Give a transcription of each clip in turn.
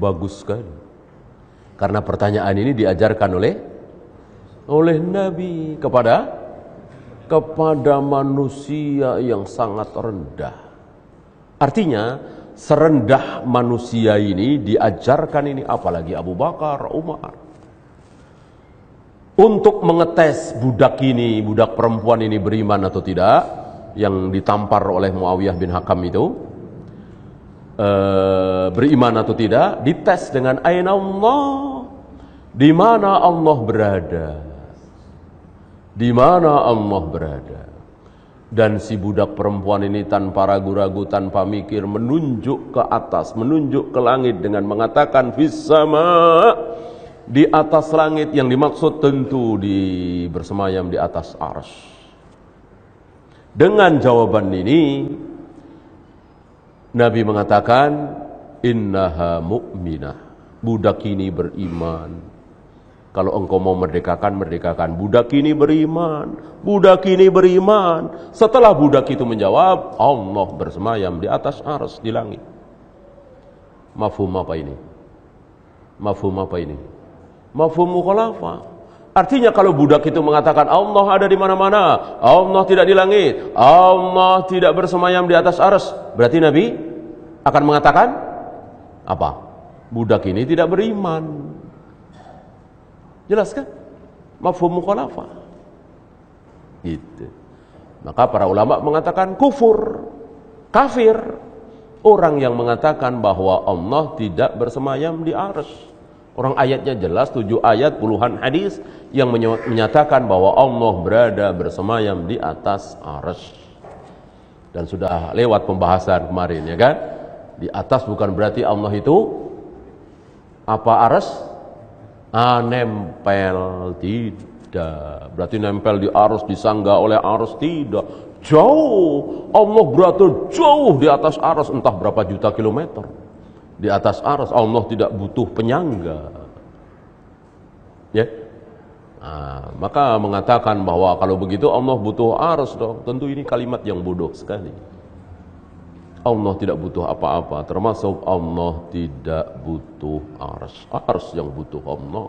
Bagus sekali. Karena pertanyaan ini diajarkan oleh Nabi kepada manusia yang sangat rendah. Artinya serendah manusia ini diajarkan ini, apalagi Abu Bakar, Umar, untuk mengetes budak perempuan ini beriman atau tidak, yang ditampar oleh Muawiyah bin Hakam itu, beriman atau tidak, dites dengan aina Allah, di mana Allah berada, di mana Allah berada. Dan si budak perempuan ini tanpa ragu-ragu, tanpa mikir, menunjuk ke atas, menunjuk ke langit dengan mengatakan fis sama, di atas langit, yang dimaksud tentu bersemayam di atas arsy. Dengan jawaban ini Nabi mengatakan innaha mu'minah, budak ini beriman. Kalau engkau mau merdekakan, merdekakan. Budak ini beriman, budak ini beriman. Setelah budak itu menjawab, Allah bersemayam di atas arsy, di langit. Mafhum apa ini? Mafhum apa ini? Mafhum mukhalafah. Artinya kalau budak itu mengatakan Allah ada di mana-mana, Allah tidak di langit, Allah tidak bersemayam di atas arsy, berarti Nabi akan mengatakan apa? Budak ini tidak beriman. Jelas kan? Mafhum mukhalafah. Gitu. Maka para ulama mengatakan kufur, kafir orang yang mengatakan bahwa Allah tidak bersemayam di arsy. Orang ayatnya jelas, 7 ayat, puluhan hadis yang menyatakan bahwa Allah berada bersemayam di atas arsy. Dan sudah lewat pembahasan kemarin, ya kan? Di atas bukan berarti Allah itu apa, arsy? Nempel, tidak. Berarti nempel di arsy, disangga oleh arsy, tidak. Jauh. Allah berada jauh di atas arsy, entah berapa juta kilometer. Di atas arsy, Allah tidak butuh penyangga. Ya. Maka mengatakan bahwa kalau begitu Allah butuh arsy dong. Tentu ini kalimat yang bodoh sekali. Allah tidak butuh apa-apa, termasuk Allah tidak butuh arsy. Arsy yang butuh Allah.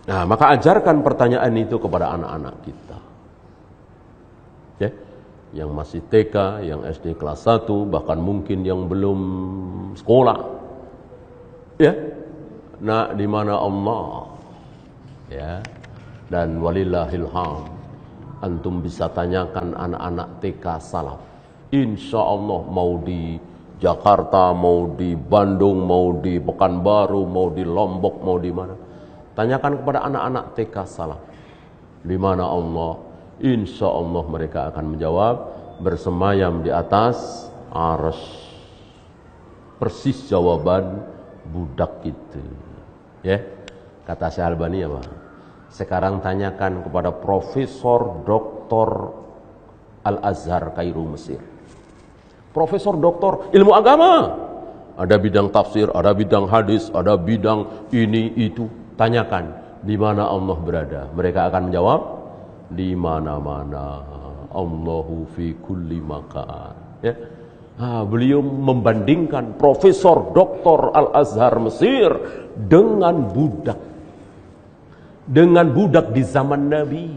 Nah, maka ajarkan pertanyaan itu kepada anak-anak kita. Ya. Yang masih TK, yang SD kelas 1, bahkan mungkin yang belum sekolah. Ya. Nah, di mana Allah? Ya. Dan walillahil hamd. Antum bisa tanyakan anak-anak TK salaf. Insya Allah mau di Jakarta, mau di Bandung, mau di Pekanbaru, mau di Lombok, mau di mana. Tanyakan kepada anak-anak TK salaf. Di mana Allah? Insya Allah mereka akan menjawab bersemayam di atas arsy. Persis jawaban budak itu. Ya, kata Syekh Albani apa? Sekarang tanyakan kepada Profesor Doktor Al-Azhar Kairo Mesir. Profesor Doktor ilmu agama. Ada bidang tafsir, ada bidang hadis, ada bidang ini itu. Tanyakan di mana Allah berada. Mereka akan menjawab di mana-mana. Allahu fi kulli makan. Ya. Beliau membandingkan Profesor Doktor Al-Azhar Mesir dengan budak. Dengan budak di zaman Nabi.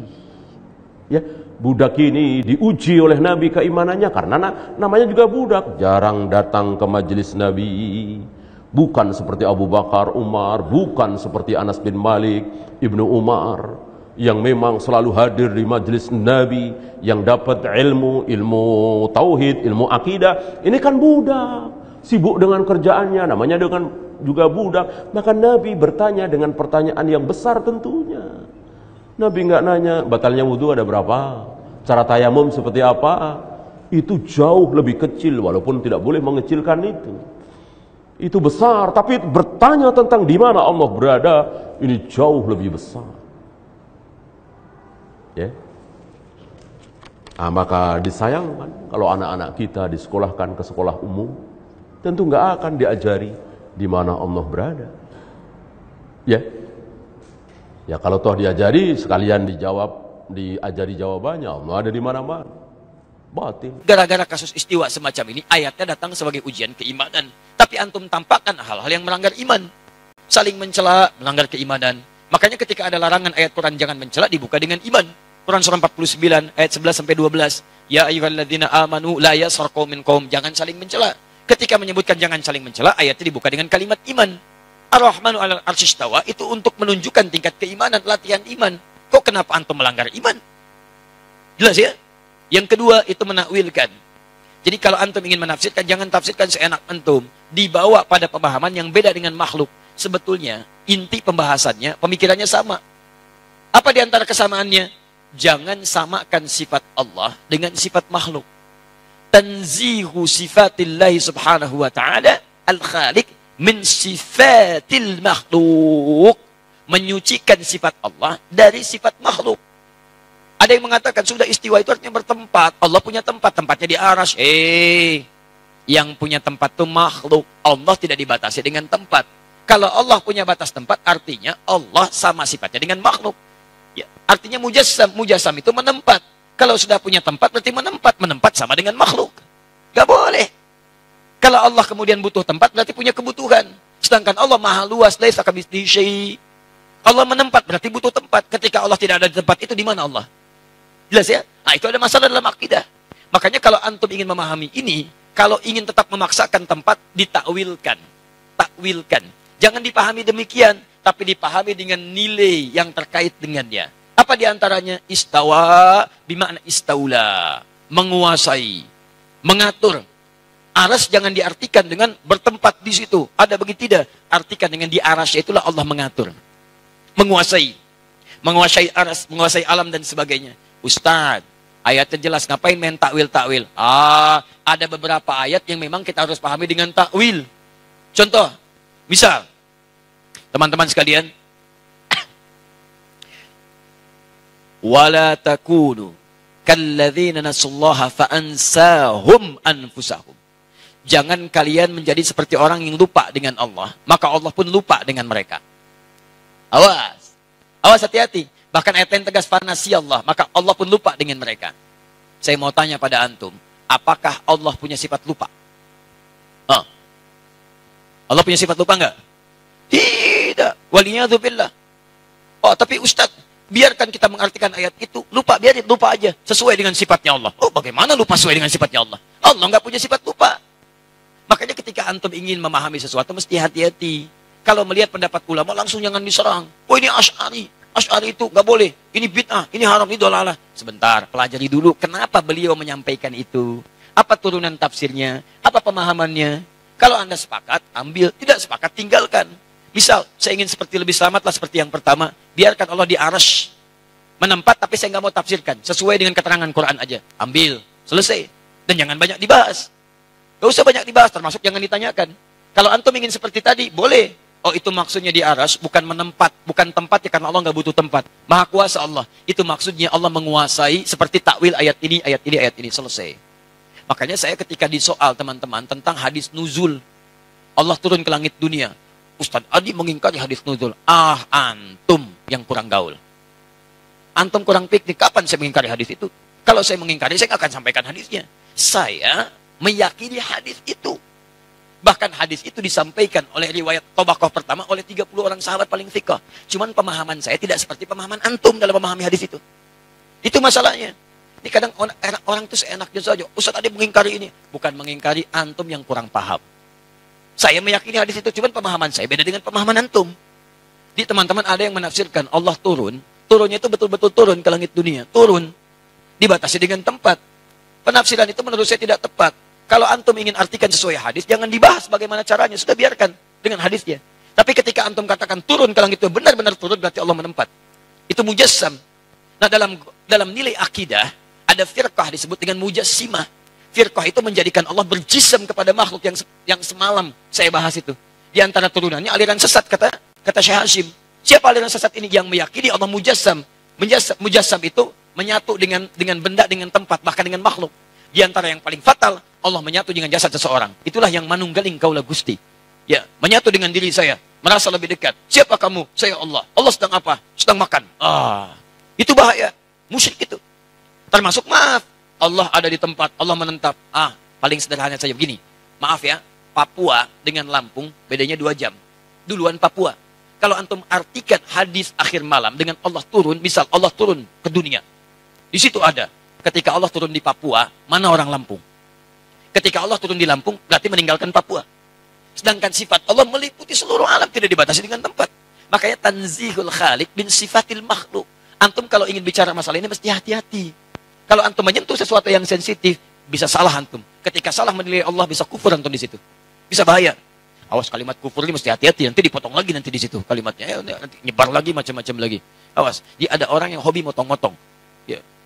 Ya, budak ini diuji oleh Nabi keimanannya karena namanya juga budak, jarang datang ke majelis Nabi. Bukan seperti Abu Bakar, Umar, bukan seperti Anas bin Malik, Ibnu Umar yang memang selalu hadir di majelis Nabi, yang dapat ilmu tauhid, ilmu akidah. Ini kan budak, sibuk dengan kerjaannya, namanya juga budak. Maka Nabi bertanya dengan pertanyaan yang besar tentunya. Nabi nggak nanya batalnya wudhu ada berapa, cara tayamum seperti apa. Itu jauh lebih kecil, walaupun tidak boleh mengecilkan itu besar. Tapi bertanya tentang di mana Allah berada, ini jauh lebih besar. Ya. Maka disayangkan kalau anak-anak kita disekolahkan ke sekolah umum, tentu nggak akan diajari di mana Allah berada. Ya. Ya kalau toh diajari sekalian diajari jawabannya, Allah ada di mana-mana. batil. Gara-gara kasus istiwa semacam ini, ayatnya datang sebagai ujian keimanan. Tapi antum tampakkan hal-hal yang melanggar iman. Saling mencela, melanggar keimanan. Makanya ketika ada larangan ayat Quran jangan mencela, dibuka dengan iman. Quran surah 49 ayat 11-12. Ya ayyuhalladzina amanu la yaskhar qaumin qaum, jangan saling mencela. Ketika menyebutkan jangan saling mencela, ayatnya dibuka dengan kalimat iman. Ar-Rahmanu 'alal 'arsy istawa, itu untuk menunjukkan tingkat keimanan, latihan iman. Kok kenapa antum melanggar iman? Jelas ya? Yang kedua itu menakwilkan. Jadi kalau antum ingin menafsirkan, jangan tafsirkan seenak antum. Dibawa pada pemahaman yang beda dengan makhluk. Sebetulnya inti pembahasannya, pemikirannya sama. Apa di antara kesamaannya? Jangan samakan sifat Allah dengan sifat makhluk. Tanzihu sifatillahi subhanahu wa ta'ala al-khaliq min sifatil makhluk. Menyucikan sifat Allah dari sifat makhluk. Ada yang mengatakan sudah istiwa itu artinya bertempat. Allah punya tempat, tempatnya di arsy. Yang punya tempat itu makhluk. Allah tidak dibatasi dengan tempat. Kalau Allah punya batas tempat, artinya Allah sama sifatnya dengan makhluk. Ya, artinya mujassam. Mujassam itu menempat. Kalau sudah punya tempat, berarti menempat. Menempat sama dengan makhluk. Gak boleh. Kalau Allah kemudian butuh tempat, berarti punya kebutuhan. Sedangkan Allah maha luas. Laisa kamitslihi syai'. Allah menempat, berarti butuh tempat. Ketika Allah tidak ada di tempat itu, di mana Allah? Jelas ya? Nah, itu ada masalah dalam akidah. Makanya kalau antum ingin memahami ini, kalau ingin tetap memaksakan tempat, ditakwilkan. Takwilkan. Jangan dipahami demikian, tapi dipahami dengan nilai yang terkait dengannya. Apa diantaranya? Istawa, bimakna istaula. Menguasai. Mengatur. Aras jangan diartikan dengan bertempat di situ. Ada begitu tidak? Artikan dengan di arasnya itulah Allah mengatur. Menguasai. Menguasai aras, menguasai alam dan sebagainya. Ustadz, ayatnya jelas, ngapain main takwil-takwil? Ada beberapa ayat yang memang kita harus pahami dengan takwil. Contoh, misal, teman-teman sekalian, wala takunu kalladzina nasullaha fa'ansahum anfusahum. Jangan kalian menjadi seperti orang yang lupa dengan Allah, maka Allah pun lupa dengan mereka. Awas. Awas, hati-hati. Bahkan ayat yang tegas, fanasiyallah, maka Allah pun lupa dengan mereka. Saya mau tanya pada antum, apakah Allah punya sifat lupa? Allah punya sifat lupa enggak? Tidak. Waliyadzubillah. Oh, tapi Ustaz, biarkan kita mengartikan ayat itu. Lupa, biarin lupa aja. Sesuai dengan sifatnya Allah. Oh, bagaimana lupa sesuai dengan sifatnya Allah? Allah enggak punya sifat lupa. Makanya ketika antum ingin memahami sesuatu, mesti hati-hati. Kalau melihat pendapat ulama, langsung jangan diserang. Oh, ini Asy'ari. Asy'ari itu nggak boleh. Ini bid'ah, ini haram, ini dolalah. Sebentar, pelajari dulu kenapa beliau menyampaikan itu. Apa turunan tafsirnya? Apa pemahamannya? Kalau Anda sepakat, ambil. Tidak sepakat, tinggalkan. Misal, saya ingin seperti lebih selamatlah seperti yang pertama. Biarkan Allah di arsy. Menempat, tapi saya nggak mau tafsirkan. Sesuai dengan keterangan Quran aja. Ambil. Selesai. Dan jangan banyak dibahas. Gak usah banyak dibahas, termasuk jangan ditanyakan. Kalau antum ingin seperti tadi, boleh. Oh, itu maksudnya di aras, bukan menempat. Bukan tempat ya, karena Allah nggak butuh tempat. Maha kuasa Allah. Itu maksudnya Allah menguasai seperti takwil ayat ini, ayat ini, ayat ini. Selesai. Makanya saya ketika disoal teman-teman tentang hadis nuzul. Allah turun ke langit dunia. Ustadz Adi mengingkari hadis nuzul. Antum yang kurang gaul. Antum kurang piknik. Kapan saya mengingkari hadis itu? Kalau saya mengingkari, saya nggak akan sampaikan hadisnya. Saya meyakini hadis itu. Bahkan hadis itu disampaikan oleh riwayat Tabaqah pertama oleh 30 orang sahabat paling thiqah. Cuman pemahaman saya tidak seperti pemahaman antum dalam memahami hadis itu. Itu masalahnya. Ini kadang orang itu seenaknya saja. Ustaz ada mengingkari ini. Bukan mengingkari, antum yang kurang paham. Saya meyakini hadis itu, cuman pemahaman saya beda dengan pemahaman antum. Di teman-teman ada yang menafsirkan Allah turun. Turunnya itu betul-betul turun ke langit dunia. Turun. Dibatasi dengan tempat. Penafsiran itu menurut saya tidak tepat. Kalau antum ingin artikan sesuai hadis, jangan dibahas bagaimana caranya. Sudah biarkan dengan hadisnya. Tapi ketika antum katakan turun ke langit itu benar-benar turun, berarti Allah menempat. Itu mujassam. Nah, dalam nilai akidah, ada firqah disebut dengan mujassimah. Firqah itu menjadikan Allah berjisam kepada makhluk yang semalam saya bahas itu. Di antara turunannya aliran sesat, kata Syekh Hashim. Siapa aliran sesat ini? Yang meyakini Allah mujassam. Mujassam itu menyatu dengan benda, dengan tempat, bahkan dengan makhluk. Di antara yang paling fatal, Allah menyatu dengan jasad seseorang. Itulah yang manunggaling kaulah Gusti. Ya, menyatu dengan diri saya, merasa lebih dekat. Siapa kamu? Saya Allah. Allah sedang apa? Sedang makan. Itu bahaya. Musyrik itu. Termasuk, maaf, Allah ada di tempat, Allah menetap. Paling sederhana saja begini. Maaf ya, Papua dengan Lampung bedanya 2 jam. Duluan Papua. Kalau antum artikan hadis akhir malam dengan Allah turun, misal Allah turun ke dunia. Di situ ada. Ketika Allah turun di Papua, mana orang Lampung? Ketika Allah turun di Lampung, berarti meninggalkan Papua. Sedangkan sifat Allah meliputi seluruh alam, tidak dibatasi dengan tempat. Makanya tanzihul khaliq bin sifatil makhluk. Antum kalau ingin bicara masalah ini mesti hati-hati. Kalau antum menyentuh sesuatu yang sensitif, bisa salah antum. Ketika salah menilai Allah, bisa kufur antum di situ. Bisa bahaya. Awas, kalimat kufur ini mesti hati-hati. Nanti dipotong lagi nanti di situ kalimatnya. Nanti nyebar lagi macam-macam lagi. Awas. Dia ada orang yang hobi motong-motong.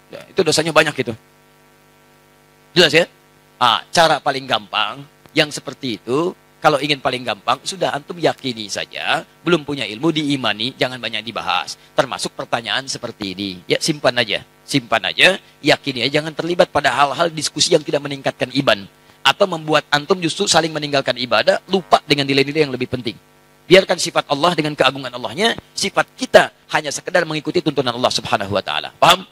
Ya, itu dosanya banyak itu. Jelas ya? Cara paling gampang yang seperti itu. Kalau ingin paling gampang, sudah antum yakini saja, belum punya ilmu, diimani, jangan banyak dibahas. Termasuk pertanyaan seperti ini. Ya, simpan aja, yakini aja, jangan terlibat pada hal-hal diskusi yang tidak meningkatkan iman. Atau membuat antum justru saling meninggalkan ibadah, lupa dengan nilai-nilai yang lebih penting. Biarkan sifat Allah dengan keagungan Allahnya, sifat kita hanya sekedar mengikuti tuntunan Allah Subhanahu wa Ta'ala. Paham?